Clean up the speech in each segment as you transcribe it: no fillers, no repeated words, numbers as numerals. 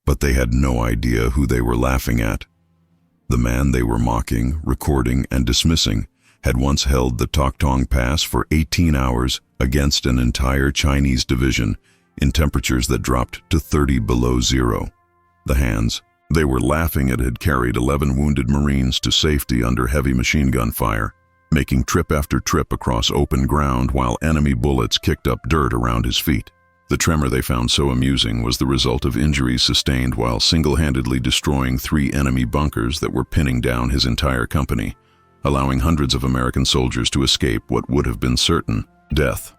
but they had no idea who they were laughing at. The man they were mocking, recording, and dismissing had once held the Toktong Pass for 18 hours against an entire Chinese division in temperatures that dropped to 30 below zero. The hands they were laughing at had carried 11 wounded Marines to safety under heavy machine gun fire, making trip after trip across open ground while enemy bullets kicked up dirt around his feet. The tremor they found so amusing was the result of injuries sustained while single-handedly destroying 3 enemy bunkers that were pinning down his entire company, allowing hundreds of American soldiers to escape what would have been certain death.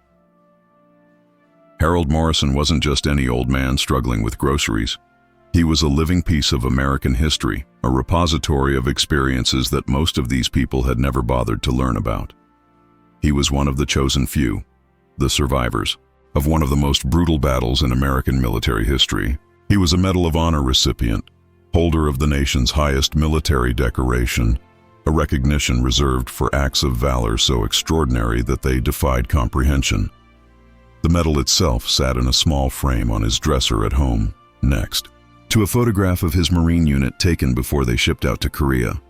Harold Morrison wasn't just any old man struggling with groceries. He was a living piece of American history, a repository of experiences that most of these people had never bothered to learn about. He was one of the chosen few, the survivors, of one of the most brutal battles in American military history. He was a Medal of Honor recipient, holder of the nation's highest military decoration, a recognition reserved for acts of valor so extraordinary that they defied comprehension. The medal itself sat in a small frame on his dresser at home, next to a photograph of his Marine unit taken before they shipped out to Korea.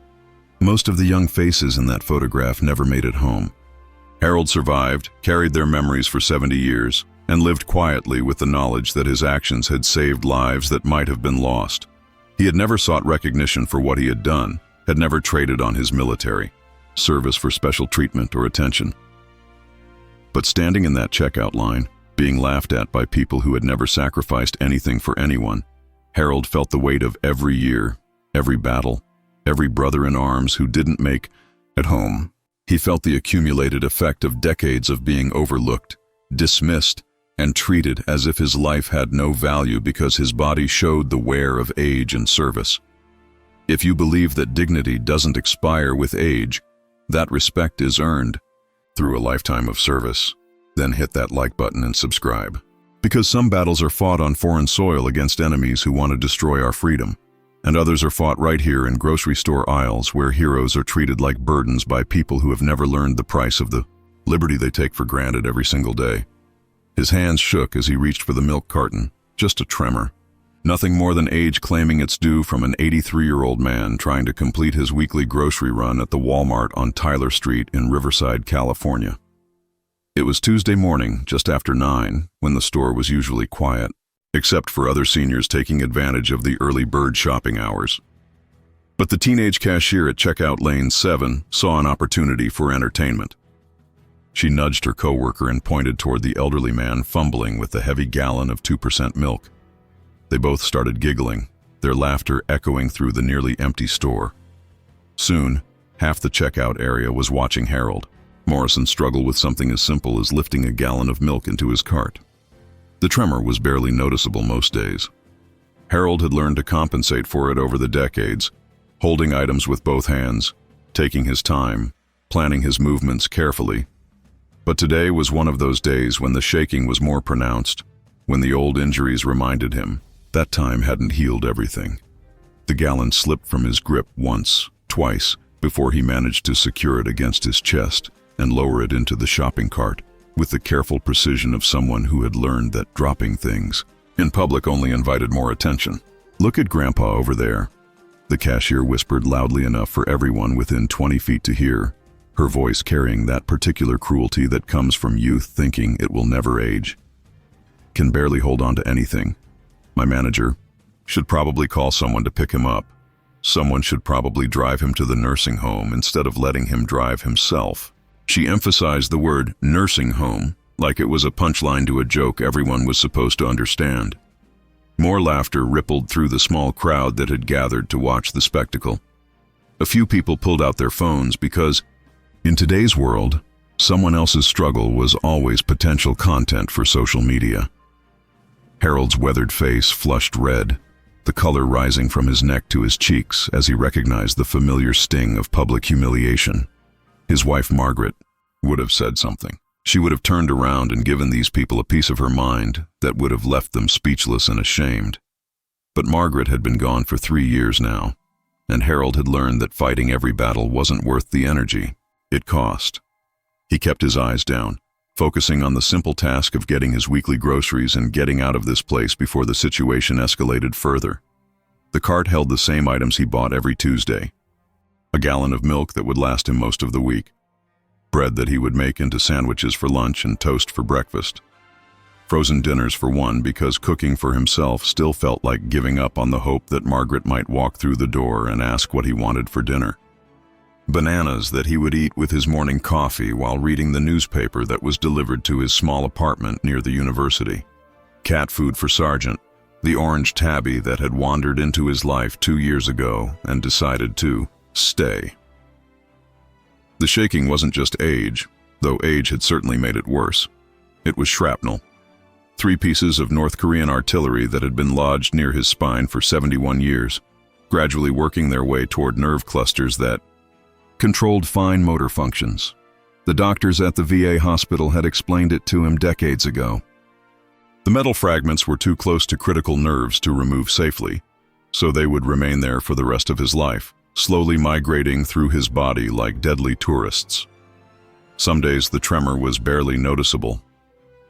Most of the young faces in that photograph never made it home. Harold survived, carried their memories for 70 years, and lived quietly with the knowledge that his actions had saved lives that might have been lost. He had never sought recognition for what he had done, had never traded on his military service for special treatment or attention. But standing in that checkout line, being laughed at by people who had never sacrificed anything for anyone, Harold felt the weight of every year, every battle, every brother in arms who didn't make it home. He felt the accumulated effect of decades of being overlooked, dismissed, and treated as if his life had no value because his body showed the wear of age and service. If you believe that dignity doesn't expire with age, that respect is earned through a lifetime of service, then hit that like button and subscribe. Because some battles are fought on foreign soil against enemies who want to destroy our freedom, and others are fought right here in grocery store aisles where heroes are treated like burdens by people who have never learned the price of the liberty they take for granted every single day. His hands shook as he reached for the milk carton, just a tremor. Nothing more than age claiming its due from an 83-year-old man trying to complete his weekly grocery run at the Walmart on Tyler Street in Riverside, California. It was Tuesday morning, just after 9, when the store was usually quiet, except for other seniors taking advantage of the early bird shopping hours. But the teenage cashier at checkout lane 7 saw an opportunity for entertainment. She nudged her coworker and pointed toward the elderly man fumbling with the heavy gallon of 2% milk. They both started giggling, their laughter echoing through the nearly empty store. Soon, half the checkout area was watching Harold Morrison struggle with something as simple as lifting a gallon of milk into his cart. The tremor was barely noticeable most days. Harold had learned to compensate for it over the decades, holding items with both hands, taking his time, planning his movements carefully. But today was one of those days when the shaking was more pronounced, when the old injuries reminded him that time hadn't healed everything. The gallon slipped from his grip once, twice, before he managed to secure it against his chest and lower it into the shopping cart with the careful precision of someone who had learned that dropping things in public only invited more attention. "Look at Grandpa over there," the cashier whispered loudly enough for everyone within 20 feet to hear, her voice carrying that particular cruelty that comes from youth thinking it will never age. "Can barely hold on to anything. My manager should probably call someone to pick him up. Someone should probably drive him to the nursing home instead of letting him drive himself." She emphasized the word nursing home like it was a punchline to a joke everyone was supposed to understand. More laughter rippled through the small crowd that had gathered to watch the spectacle. A few people pulled out their phones because, in today's world, someone else's struggle was always potential content for social media. Harold's weathered face flushed red, the color rising from his neck to his cheeks as he recognized the familiar sting of public humiliation. His wife, Margaret, would have said something. She would have turned around and given these people a piece of her mind that would have left them speechless and ashamed. But Margaret had been gone for 3 years now, and Harold had learned that fighting every battle wasn't worth the energy it cost. He kept his eyes down, focusing on the simple task of getting his weekly groceries and getting out of this place before the situation escalated further. The cart held the same items he bought every Tuesday. A gallon of milk that would last him most of the week. Bread that he would make into sandwiches for lunch and toast for breakfast. Frozen dinners for one, because cooking for himself still felt like giving up on the hope that Margaret might walk through the door and ask what he wanted for dinner. Bananas that he would eat with his morning coffee while reading the newspaper that was delivered to his small apartment near the university. Cat food for Sargent, the orange tabby that had wandered into his life 2 years ago and decided to stay. The shaking wasn't just age, though age had certainly made it worse. It was shrapnel. 3 pieces of North Korean artillery that had been lodged near his spine for 71 years, gradually working their way toward nerve clusters that controlled fine motor functions. The doctors at the VA hospital had explained it to him decades ago. The metal fragments were too close to critical nerves to remove safely, so they would remain there for the rest of his life, slowly migrating through his body like deadly tourists. Some days the tremor was barely noticeable.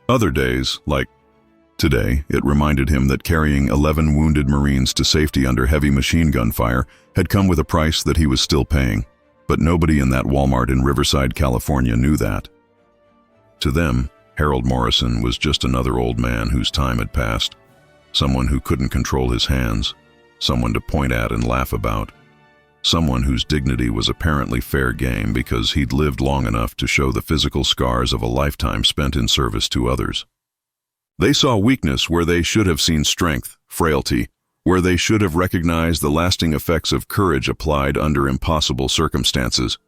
Other days, like today, it reminded him that carrying 11 wounded Marines to safety under heavy machine gun fire had come with a price that he was still paying. But nobody in that Walmart in Riverside, California knew that. To them, Harold Morrison was just another old man whose time had passed, someone who couldn't control his hands, someone to point at and laugh about, someone whose dignity was apparently fair game because he'd lived long enough to show the physical scars of a lifetime spent in service to others. They saw weakness where they should have seen strength, frailty, where they should have recognized the lasting effects of courage applied under impossible circumstances.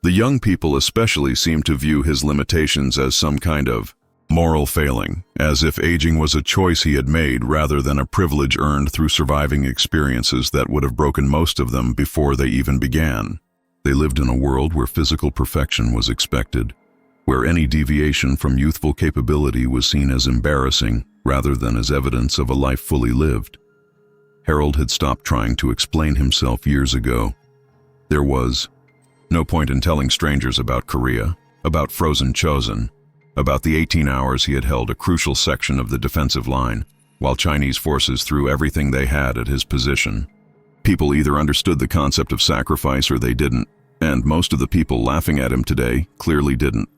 The young people especially seemed to view his limitations as some kind of moral failing, as if aging was a choice he had made rather than a privilege earned through surviving experiences that would have broken most of them before they even began. They lived in a world where physical perfection was expected, where any deviation from youthful capability was seen as embarrassing rather than as evidence of a life fully lived. Harold had stopped trying to explain himself years ago. There was no point in telling strangers about Korea, about Frozen Chosen, about the 18 hours he had held a crucial section of the defensive line, while Chinese forces threw everything they had at his position. People either understood the concept of sacrifice or they didn't, and most of the people laughing at him today clearly didn't.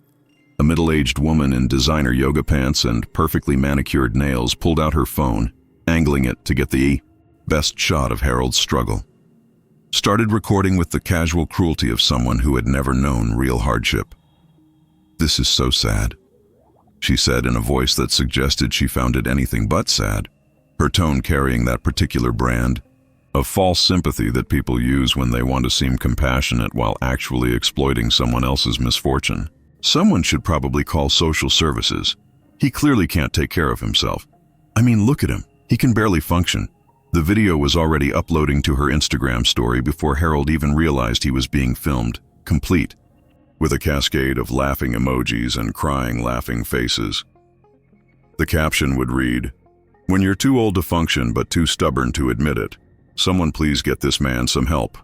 A middle-aged woman in designer yoga pants and perfectly manicured nails pulled out her phone, angling it to get the best shot of Harold's struggle. Started recording with the casual cruelty of someone who had never known real hardship. "This is so sad," she said in a voice that suggested she found it anything but sad, her tone carrying that particular brand of false sympathy that people use when they want to seem compassionate while actually exploiting someone else's misfortune. "Someone should probably call social services. He clearly can't take care of himself. I mean, look at him. He can barely function." The video was already uploading to her Instagram story before Harold even realized he was being filmed, complete, with a cascade of laughing emojis and crying laughing faces. The caption would read, "When you're too old to function but too stubborn to admit it, someone please get this man some help."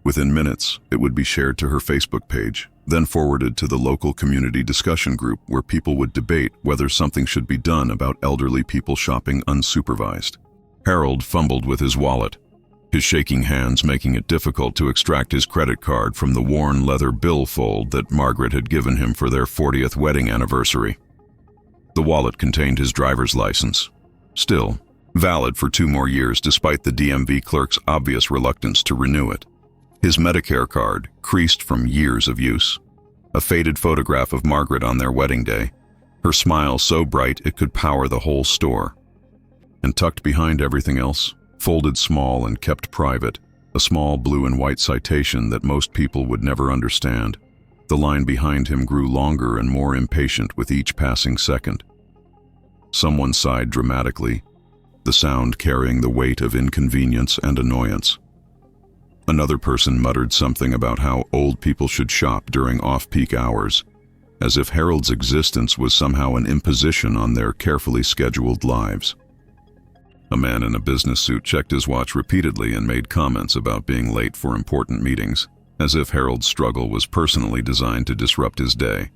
Within minutes, it would be shared to her Facebook page, then forwarded to the local community discussion group where people would debate whether something should be done about elderly people shopping unsupervised. Harold fumbled with his wallet, his shaking hands making it difficult to extract his credit card from the worn leather billfold that Margaret had given him for their 40th wedding anniversary. The wallet contained his driver's license, still valid for 2 more years despite the DMV clerk's obvious reluctance to renew it. His Medicare card, creased from years of use. A faded photograph of Margaret on their wedding day, her smile so bright it could power the whole store. And tucked behind everything else, folded small and kept private, a small blue and white citation that most people would never understand. The line behind him grew longer and more impatient with each passing second. Someone sighed dramatically, the sound carrying the weight of inconvenience and annoyance. Another person muttered something about how old people should shop during off-peak hours, as if Harold's existence was somehow an imposition on their carefully scheduled lives. A man in a business suit checked his watch repeatedly and made comments about being late for important meetings, as if Harold's struggle was personally designed to disrupt his day.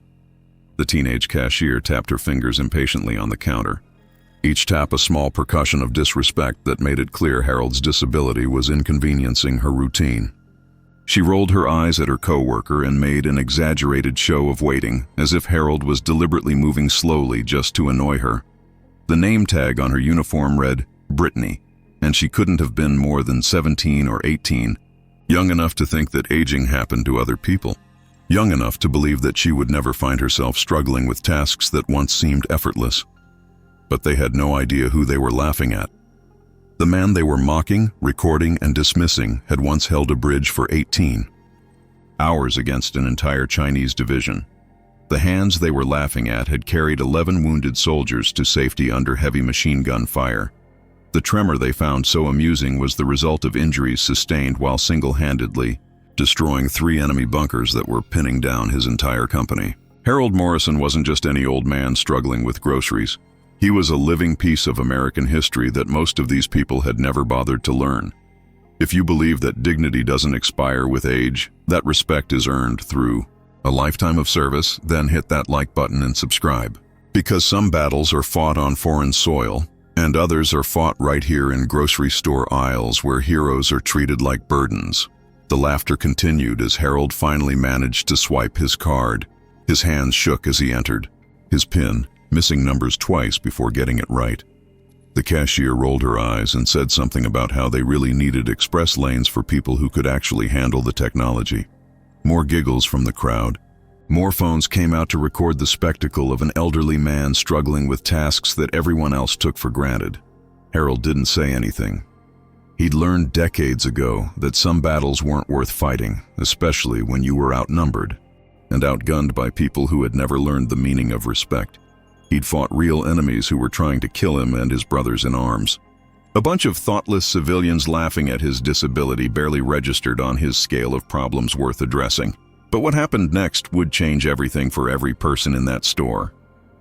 The teenage cashier tapped her fingers impatiently on the counter. Each tap a small percussion of disrespect that made it clear Harold's disability was inconveniencing her routine. She rolled her eyes at her coworker and made an exaggerated show of waiting, as if Harold was deliberately moving slowly just to annoy her. The name tag on her uniform read Brittany, and she couldn't have been more than 17 or 18, young enough to think that aging happened to other people, young enough to believe that she would never find herself struggling with tasks that once seemed effortless. But they had no idea who they were laughing at. The man they were mocking, recording, and dismissing had once held a bridge for 18 hours against an entire Chinese division. The hands they were laughing at had carried 11 wounded soldiers to safety under heavy machine gun fire. The tremor they found so amusing was the result of injuries sustained while single-handedly destroying 3 enemy bunkers that were pinning down his entire company. Harold Morrison wasn't just any old man struggling with groceries. He was a living piece of American history that most of these people had never bothered to learn. If you believe that dignity doesn't expire with age, that respect is earned through a lifetime of service, then hit that like button and subscribe. Because some battles are fought on foreign soil, and others are fought right here in grocery store aisles where heroes are treated like burdens. The laughter continued as Harold finally managed to swipe his card. His hands shook as he entered his PIN, missing numbers twice before getting it right. The cashier rolled her eyes and said something about how they really needed express lanes for people who could actually handle the technology. More giggles from the crowd. More phones came out to record the spectacle of an elderly man struggling with tasks that everyone else took for granted. Harold didn't say anything. He'd learned decades ago that some battles weren't worth fighting, especially when you were outnumbered and outgunned by people who had never learned the meaning of respect. He'd fought real enemies who were trying to kill him and his brothers in arms. A bunch of thoughtless civilians laughing at his disability barely registered on his scale of problems worth addressing. But what happened next would change everything for every person in that store.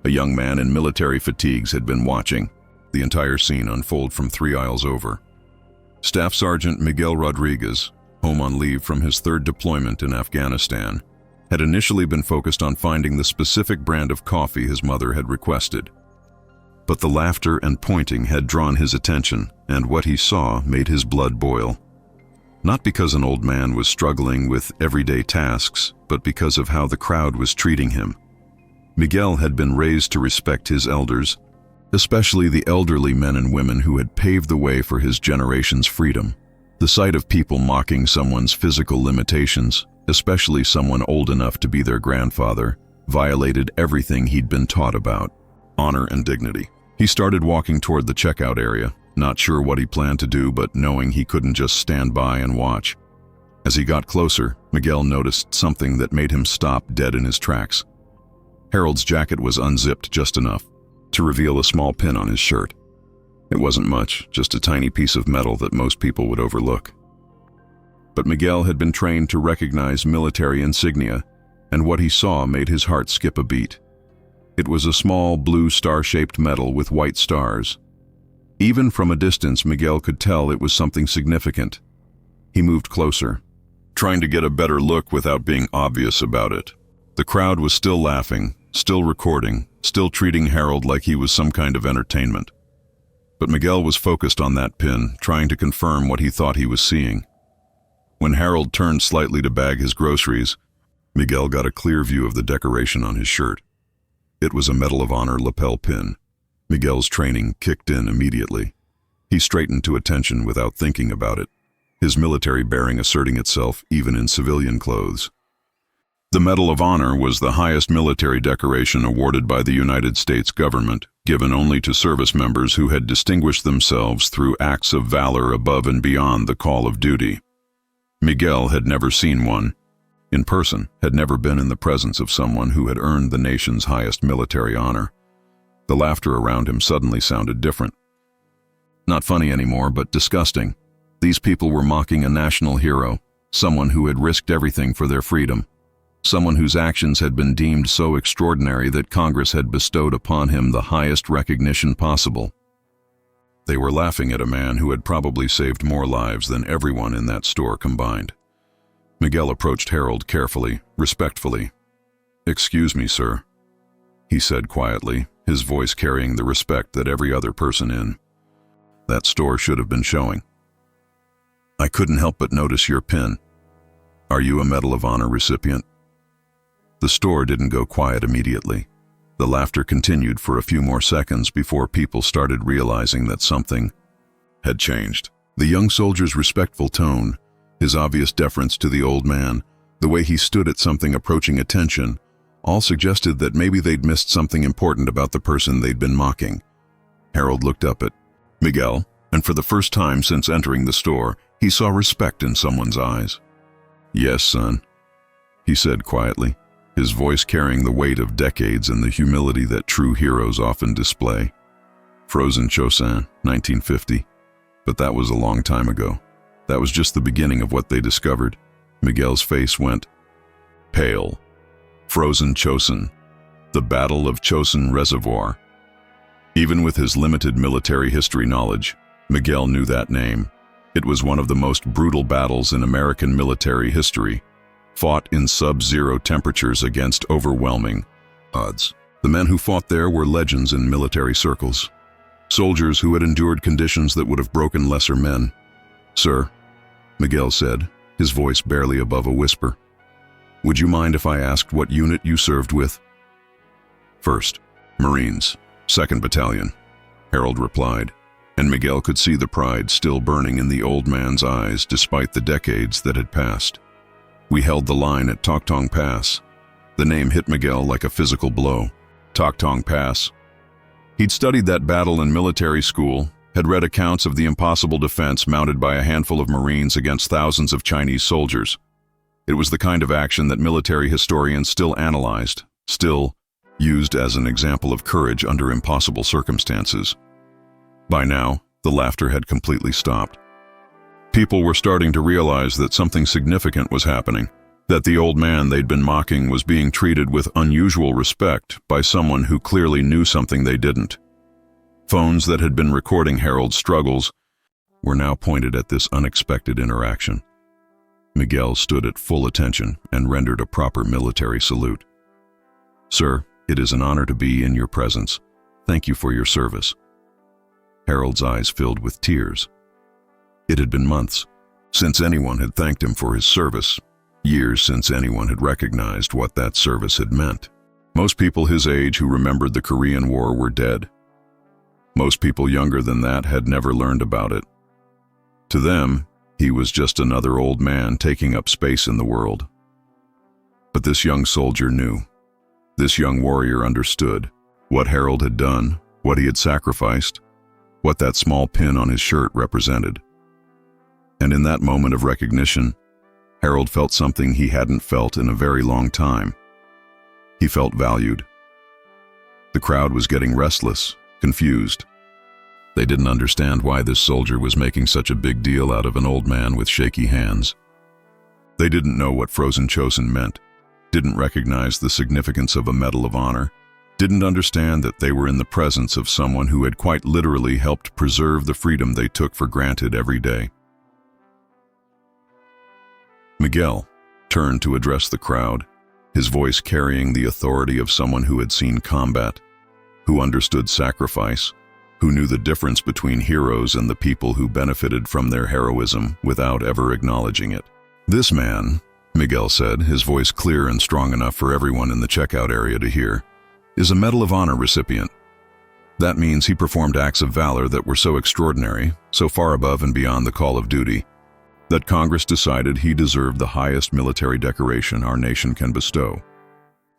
A young man in military fatigues had been watching the entire scene unfold from 3 aisles over. Staff Sergeant Miguel Rodriguez, home on leave from his 3rd deployment in Afghanistan, had initially been focused on finding the specific brand of coffee his mother had requested. But the laughter and pointing had drawn his attention, and what he saw made his blood boil. Not because an old man was struggling with everyday tasks, but because of how the crowd was treating him. Miguel had been raised to respect his elders, especially the elderly men and women who had paved the way for his generation's freedom. The sight of people mocking someone's physical limitations, especially someone old enough to be their grandfather, violated everything he'd been taught about honor and dignity. He started walking toward the checkout area, not sure what he planned to do, but knowing he couldn't just stand by and watch. As he got closer, Miguel noticed something that made him stop dead in his tracks. Harold's jacket was unzipped just enough to reveal a small pin on his shirt. It wasn't much, just a tiny piece of metal that most people would overlook. But Miguel had been trained to recognize military insignia, and what he saw made his heart skip a beat. It was a small blue star-shaped medal with white stars. Even from a distance, Miguel could tell it was something significant. He moved closer, trying to get a better look without being obvious about it. The crowd was still laughing, still recording, still treating Harold like he was some kind of entertainment. But Miguel was focused on that pin, trying to confirm what he thought he was seeing. When Harold turned slightly to bag his groceries, Miguel got a clear view of the decoration on his shirt. It was a Medal of Honor lapel pin. Miguel's training kicked in immediately. He straightened to attention without thinking about it, his military bearing asserting itself even in civilian clothes. The Medal of Honor was the highest military decoration awarded by the United States government, given only to service members who had distinguished themselves through acts of valor above and beyond the call of duty. Miguel had never seen one in person, had never been in the presence of someone who had earned the nation's highest military honor. The laughter around him suddenly sounded different. Not funny anymore, but disgusting. These people were mocking a national hero, someone who had risked everything for their freedom, someone whose actions had been deemed so extraordinary that Congress had bestowed upon him the highest recognition possible. They were laughing at a man who had probably saved more lives than everyone in that store combined. Miguel approached Harold carefully, respectfully. "Excuse me, sir." he said quietly, his voice carrying the respect that every other person in that store should have been showing. "I couldn't help but notice your pin. Are you a Medal of Honor recipient?" The store didn't go quiet immediately. The laughter continued for a few more seconds before people started realizing that something had changed. The young soldier's respectful tone, his obvious deference to the old man, the way he stood at something approaching attention, all suggested that maybe they'd missed something important about the person they'd been mocking. Harold looked up at Miguel, and for the first time since entering the store, he saw respect in someone's eyes. "Yes, son," he said quietly, his voice carrying the weight of decades and the humility that true heroes often display. Frozen Chosin, 1950. But that was a long time ago. That was just the beginning of what they discovered. Miguel's face went pale. Frozen Chosin, the Battle of Chosin Reservoir. Even with his limited military history knowledge, Miguel knew that name. It was one of the most brutal battles in American military history, fought in sub-zero temperatures against overwhelming odds. The men who fought there were legends in military circles, soldiers who had endured conditions that would have broken lesser men. "Sir," Miguel said, his voice barely above a whisper, "would you mind if I asked what unit you served with?" "First Marines, 2nd Battalion," Harold replied, and Miguel could see the pride still burning in the old man's eyes despite the decades that had passed. "We held the line at Toctong Pass." The name hit Miguel like a physical blow. Toctong Pass. He'd studied that battle in military school, had read accounts of the impossible defense mounted by a handful of Marines against thousands of Chinese soldiers. It was the kind of action that military historians still analyzed, still used as an example of courage under impossible circumstances. By now, the laughter had completely stopped. People were starting to realize that something significant was happening, that the old man they'd been mocking was being treated with unusual respect by someone who clearly knew something they didn't. Phones that had been recording Harold's struggles were now pointed at this unexpected interaction. Miguel stood at full attention and rendered a proper military salute. "Sir, it is an honor to be in your presence. Thank you for your service." Harold's eyes filled with tears. It had been months since anyone had thanked him for his service, years since anyone had recognized what that service had meant. Most people his age who remembered the Korean War were dead. Most people younger than that had never learned about it. To them, he was just another old man taking up space in the world. But this young soldier knew. This young warrior understood what Harold had done, what he had sacrificed, what that small pin on his shirt represented. And in that moment of recognition, Harold felt something he hadn't felt in a very long time. He felt valued. The crowd was getting restless, confused. They didn't understand why this soldier was making such a big deal out of an old man with shaky hands. They didn't know what Frozen Chosin meant, didn't recognize the significance of a Medal of Honor, didn't understand that they were in the presence of someone who had quite literally helped preserve the freedom they took for granted every day. Miguel turned to address the crowd, his voice carrying the authority of someone who had seen combat, who understood sacrifice, who knew the difference between heroes and the people who benefited from their heroism without ever acknowledging it. "This man," Miguel said, his voice clear and strong enough for everyone in the checkout area to hear, "is a Medal of Honor recipient. That means he performed acts of valor that were so extraordinary, so far above and beyond the call of duty, that Congress decided he deserved the highest military decoration our nation can bestow.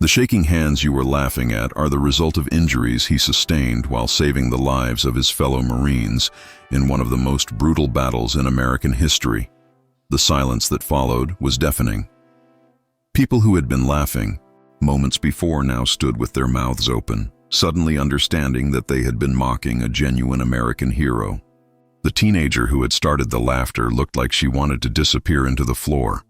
The shaking hands you were laughing at are the result of injuries he sustained while saving the lives of his fellow Marines in one of the most brutal battles in American history." The silence that followed was deafening. People who had been laughing moments before now stood with their mouths open, suddenly understanding that they had been mocking a genuine American hero. The teenager who had started the laughter looked like she wanted to disappear into the floor.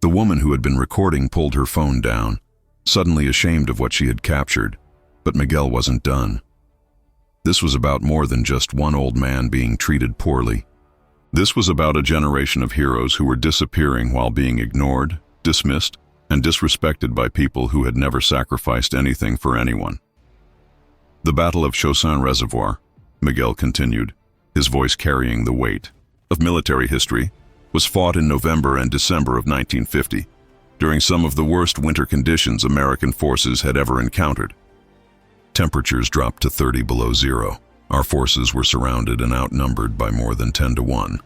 The woman who had been recording pulled her phone down, suddenly ashamed of what she had captured, but Miguel wasn't done. This was about more than just one old man being treated poorly. This was about a generation of heroes who were disappearing while being ignored, dismissed, and disrespected by people who had never sacrificed anything for anyone. The Battle of Chosin Reservoir, Miguel continued, his voice carrying the weight of military history, was fought in November and December of 1950, during some of the worst winter conditions American forces had ever encountered. Temperatures dropped to 30 below zero. Our forces were surrounded and outnumbered by more than 10 to 1.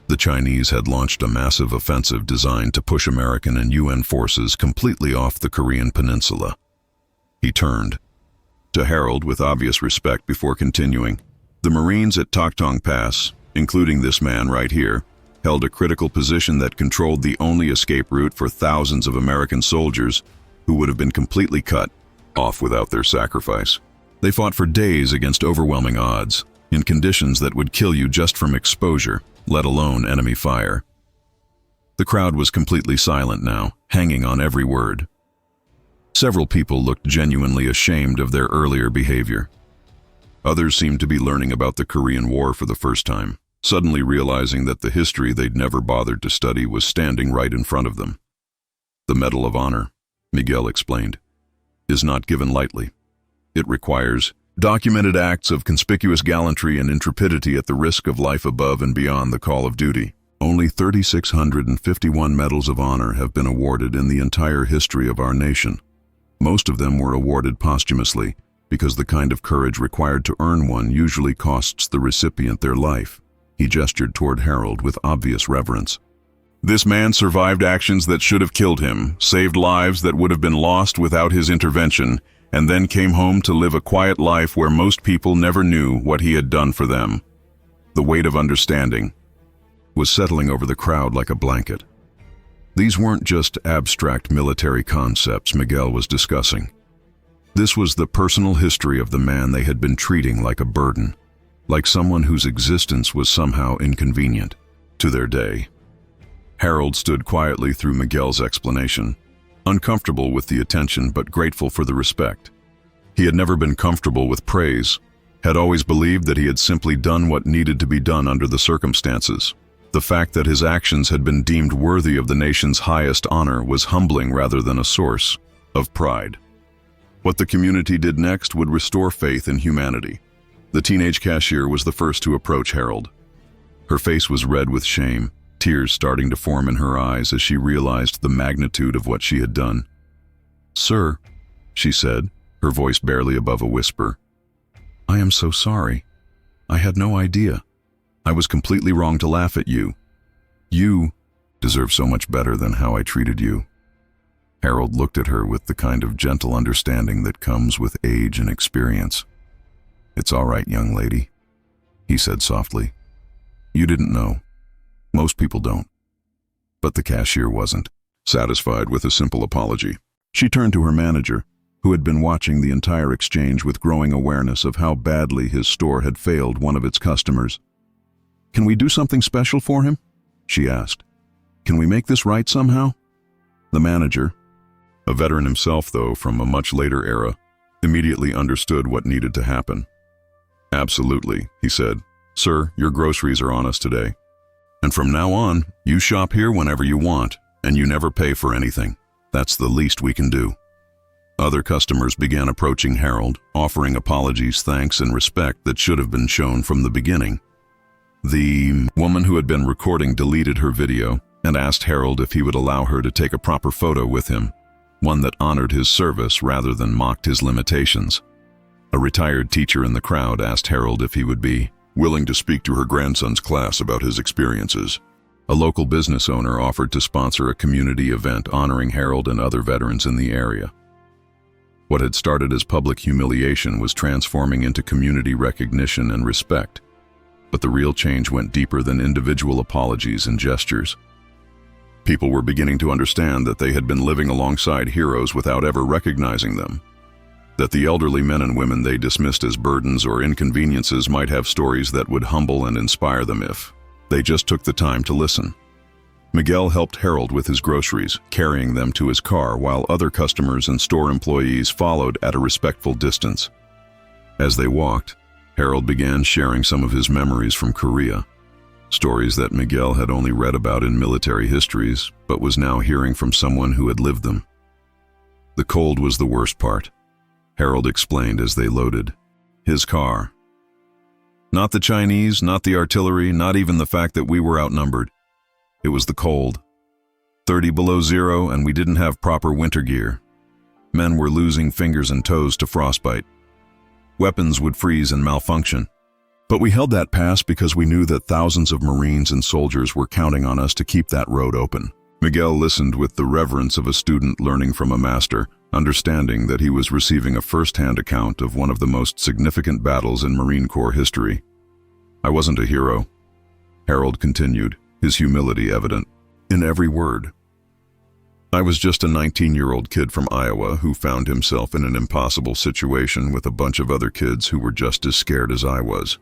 The Chinese had launched a massive offensive designed to push American and UN forces completely off the Korean peninsula. He turned to Harold with obvious respect before continuing. The Marines at Toktung Pass, including this man right here, held a critical position that controlled the only escape route for thousands of American soldiers who would have been completely cut off without their sacrifice. They fought for days against overwhelming odds, in conditions that would kill you just from exposure, let alone enemy fire. The crowd was completely silent now, hanging on every word. Several people looked genuinely ashamed of their earlier behavior. Others seemed to be learning about the Korean War for the first time, suddenly realizing that the history they'd never bothered to study was standing right in front of them. The Medal of Honor, Miguel explained, is not given lightly. It requires documented acts of conspicuous gallantry and intrepidity at the risk of life above and beyond the call of duty. Only 3,651 medals of honor have been awarded in the entire history of our nation. Most of them were awarded posthumously, because the kind of courage required to earn one usually costs the recipient their life. He gestured toward Harold with obvious reverence. This man survived actions that should have killed him, saved lives that would have been lost without his intervention, and then came home to live a quiet life where most people never knew what he had done for them. The weight of understanding was settling over the crowd like a blanket. These weren't just abstract military concepts Miguel was discussing. This was the personal history of the man they had been treating like a burden, like someone whose existence was somehow inconvenient to their day. Harold stood quietly through Miguel's explanation, uncomfortable with the attention but grateful for the respect. He had never been comfortable with praise, had always believed that he had simply done what needed to be done under the circumstances. The fact that his actions had been deemed worthy of the nation's highest honor was humbling rather than a source of pride. What the community did next would restore faith in humanity. The teenage cashier was the first to approach Harold. Her face was red with shame, tears starting to form in her eyes as she realized the magnitude of what she had done. "Sir," she said, her voice barely above a whisper, "I am so sorry. I had no idea. I was completely wrong to laugh at you. You deserve so much better than how I treated you." Harold looked at her with the kind of gentle understanding that comes with age and experience. "It's all right, young lady," he said softly. "You didn't know. Most people don't." But the cashier wasn't satisfied with a simple apology. She turned to her manager, who had been watching the entire exchange with growing awareness of how badly his store had failed one of its customers. "Can we do something special for him?" she asked. "Can we make this right somehow?" The manager, a veteran himself though from a much later era, immediately understood what needed to happen. "Absolutely," he said. "Sir, your groceries are on us today. And from now on, you shop here whenever you want, and you never pay for anything. That's the least we can do." Other customers began approaching Harold, offering apologies, thanks, and respect that should have been shown from the beginning. The woman who had been recording deleted her video and asked Harold if he would allow her to take a proper photo with him, one that honored his service rather than mocked his limitations. A retired teacher in the crowd asked Harold if he would be willing to speak to her grandson's class about his experiences. A local business owner offered to sponsor a community event honoring Harold and other veterans in the area. What had started as public humiliation was transforming into community recognition and respect. But the real change went deeper than individual apologies and gestures. People were beginning to understand that they had been living alongside heroes without ever recognizing them. That the elderly men and women they dismissed as burdens or inconveniences might have stories that would humble and inspire them if they just took the time to listen. Miguel helped Harold with his groceries, carrying them to his car while other customers and store employees followed at a respectful distance. As they walked, Harold began sharing some of his memories from Korea. Stories that Miguel had only read about in military histories, but was now hearing from someone who had lived them. The cold was the worst part, Harold explained as they loaded his car. Not the Chinese, not the artillery, not even the fact that we were outnumbered. It was the cold. 30 below zero, and we didn't have proper winter gear. Men were losing fingers and toes to frostbite. Weapons would freeze and malfunction. But we held that pass because we knew that thousands of Marines and soldiers were counting on us to keep that road open. Miguel listened with the reverence of a student learning from a master, understanding that he was receiving a first-hand account of one of the most significant battles in Marine Corps history. I wasn't a hero, Harold continued, his humility evident in every word. I was just a 19-year-old kid from Iowa who found himself in an impossible situation with a bunch of other kids who were just as scared as I was.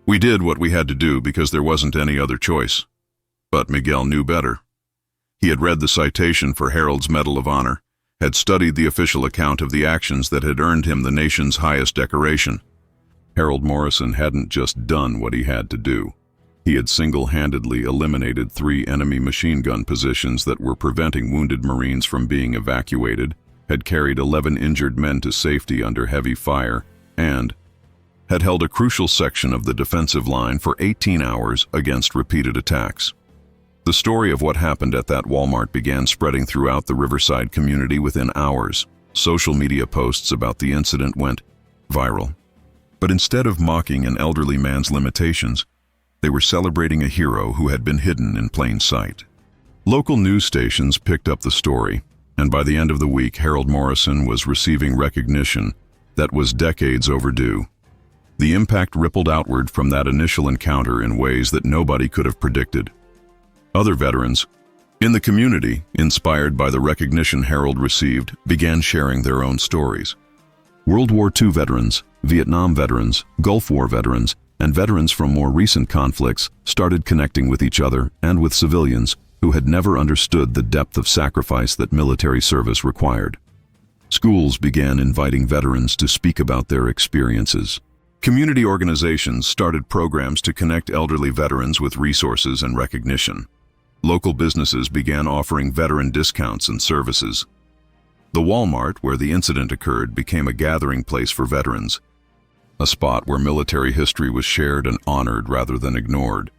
We did what we had to do because there wasn't any other choice. But Miguel knew better. He had read the citation for Harold's Medal of Honor, had studied the official account of the actions that had earned him the nation's highest decoration. Harold Morrison hadn't just done what he had to do. He had single-handedly eliminated 3 enemy machine gun positions that were preventing wounded Marines from being evacuated, had carried 11 injured men to safety under heavy fire, and had held a crucial section of the defensive line for 18 hours against repeated attacks. The story of what happened at that Walmart began spreading throughout the Riverside community within hours. Social media posts about the incident went viral. But instead of mocking an elderly man's limitations, they were celebrating a hero who had been hidden in plain sight. Local news stations picked up the story, and by the end of the week, Harold Morrison was receiving recognition that was decades overdue. The impact rippled outward from that initial encounter in ways that nobody could have predicted. Other veterans in the community, inspired by the recognition Harold received, began sharing their own stories. World War II veterans, Vietnam veterans, Gulf War veterans, and veterans from more recent conflicts started connecting with each other and with civilians who had never understood the depth of sacrifice that military service required. Schools began inviting veterans to speak about their experiences. Community organizations started programs to connect elderly veterans with resources and recognition. Local businesses began offering veteran discounts and services. The Walmart, where the incident occurred, became a gathering place for veterans, a spot where military history was shared and honored rather than ignored.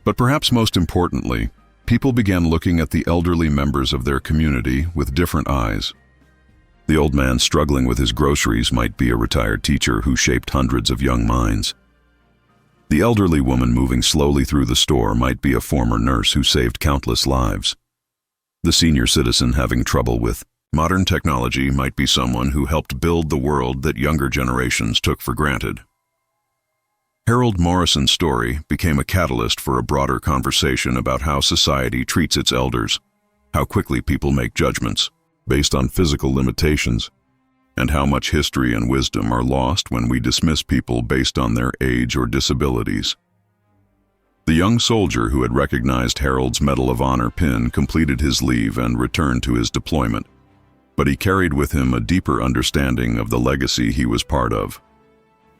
But perhaps most importantly, people began looking at the elderly members of their community with different eyes. The old man struggling with his groceries might be a retired teacher who shaped hundreds of young minds. The elderly woman moving slowly through the store might be a former nurse who saved countless lives. The senior citizen having trouble with modern technology might be someone who helped build the world that younger generations took for granted. Harold Morrison's story became a catalyst for a broader conversation about how society treats its elders, how quickly people make judgments based on physical limitations, and how much history and wisdom are lost when we dismiss people based on their age or disabilities. The young soldier who had recognized Harold's Medal of Honor pin completed his leave and returned to his deployment, but he carried with him a deeper understanding of the legacy he was part of.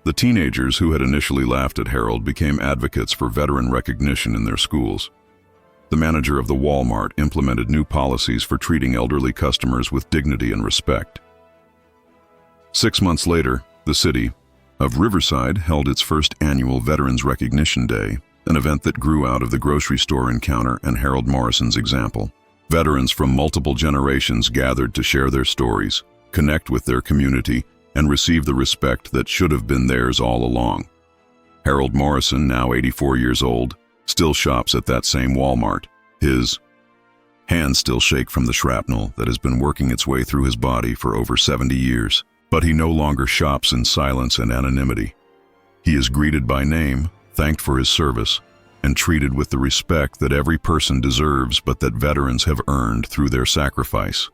The teenagers who had initially laughed at Harold became advocates for veteran recognition in their schools. The manager of the Walmart implemented new policies for treating elderly customers with dignity and respect. 6 months later, the city of Riverside held its first annual Veterans Recognition Day, an event that grew out of the grocery store encounter and Harold Morrison's example. Veterans from multiple generations gathered to share their stories, connect with their community, and receive the respect that should have been theirs all along. Harold Morrison, now 84 years old, still shops at that same Walmart. His hands still shake from the shrapnel that has been working its way through his body for over 70 years. But he no longer shops in silence and anonymity. He is greeted by name, thanked for his service, and treated with the respect that every person deserves but that veterans have earned through their sacrifice.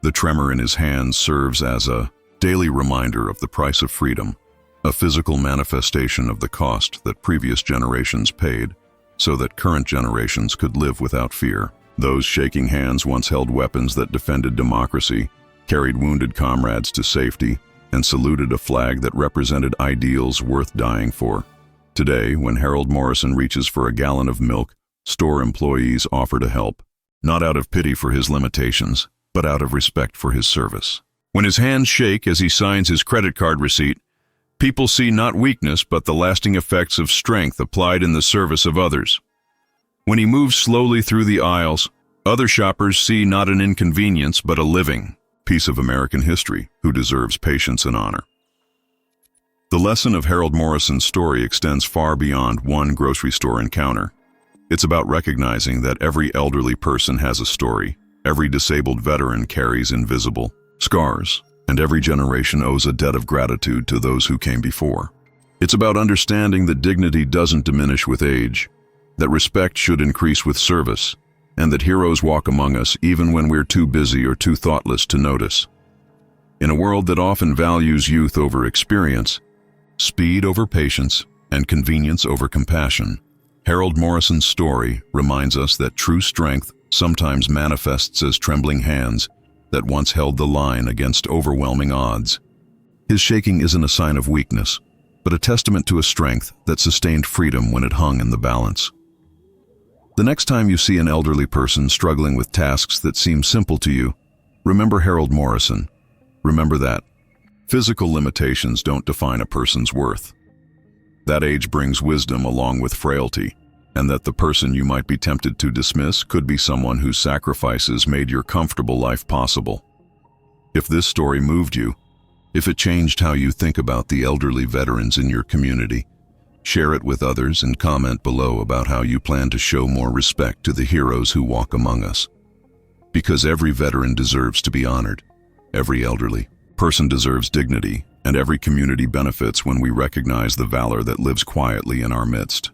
The tremor in his hands serves as a daily reminder of the price of freedom, a physical manifestation of the cost that previous generations paid so that current generations could live without fear. Those shaking hands once held weapons that defended democracy, carried wounded comrades to safety, and saluted a flag that represented ideals worth dying for. Today, when Harold Morrison reaches for a gallon of milk, store employees offer to help, not out of pity for his limitations, but out of respect for his service. When his hands shake as he signs his credit card receipt, people see not weakness but the lasting effects of strength applied in the service of others. When he moves slowly through the aisles, other shoppers see not an inconvenience but a living piece of American history who deserves patience and honor. The lesson of Harold Morrison's story extends far beyond one grocery store encounter. It's about recognizing that every elderly person has a story, every disabled veteran carries invisible scars, and every generation owes a debt of gratitude to those who came before. It's about understanding that dignity doesn't diminish with age, that respect should increase with service, and that heroes walk among us even when we're too busy or too thoughtless to notice. In a world that often values youth over experience, speed over patience, and convenience over compassion, Harold Morrison's story reminds us that true strength sometimes manifests as trembling hands that once held the line against overwhelming odds. His shaking isn't a sign of weakness, but a testament to a strength that sustained freedom when it hung in the balance. The next time you see an elderly person struggling with tasks that seem simple to you, remember Harold Morrison. Remember that physical limitations don't define a person's worth. That age brings wisdom along with frailty, and that the person you might be tempted to dismiss could be someone whose sacrifices made your comfortable life possible. If this story moved you, if it changed how you think about the elderly veterans in your community, share it with others and comment below about how you plan to show more respect to the heroes who walk among us. Because every veteran deserves to be honored, every elderly person deserves dignity, and every community benefits when we recognize the valor that lives quietly in our midst.